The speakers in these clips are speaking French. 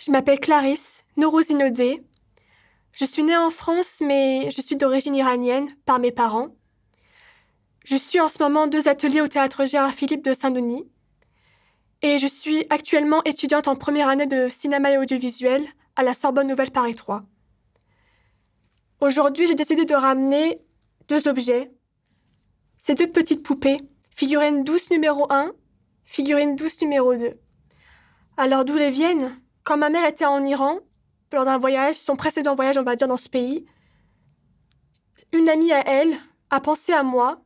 Je m'appelle Clarisse Nourouzinodé. Je suis née en France, mais je suis d'origine iranienne par mes parents. Je suis en ce moment 2 ateliers au théâtre Gérard Philipe de Saint-Denis. Et je suis actuellement étudiante en première année de cinéma et audiovisuel à la Sorbonne Nouvelle Paris 3. Aujourd'hui, j'ai décidé de ramener 2 objets. Ces 2 petites poupées, figurine douce numéro 1, figurine douce numéro 2. Alors d'où elles viennent? Quand ma mère était en Iran, lors d'un voyage, son précédent voyage, on va dire, dans ce pays, une amie à elle a pensé à moi,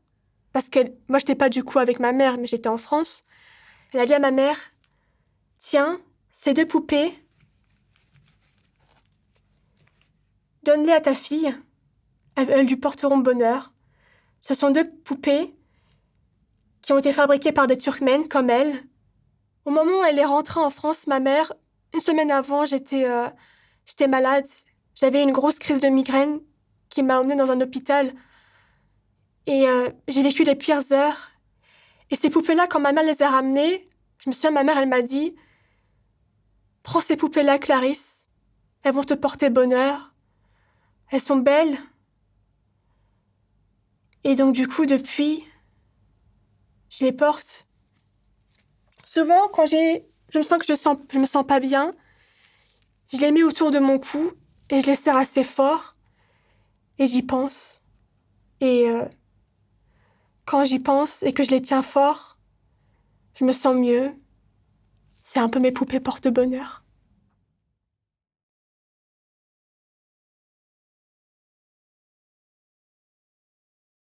parce que moi, j'étais pas du coup avec ma mère, mais j'étais en France. Elle a dit à ma mère, tiens, ces 2 poupées, donne-les à ta fille, elles lui porteront bonheur. Ce sont 2 poupées qui ont été fabriquées par des Turkmènes comme elle. Au moment où elle est rentrée en France, ma mère, une semaine avant, j'étais malade. J'avais une grosse crise de migraine qui m'a emmenée dans un hôpital. Et j'ai vécu les pires heures. Et ces poupées-là, quand ma mère les a ramenées, je me souviens, ma mère, elle m'a dit, prends ces poupées-là, Clarisse. Elles vont te porter bonheur. Elles sont belles. Et donc, du coup, depuis, je les porte. Souvent, quand je me sens que je me sens pas bien, je les mets autour de mon cou et je les serre assez fort et j'y pense. Et quand j'y pense et que je les tiens fort, je me sens mieux. C'est un peu mes poupées porte-bonheur.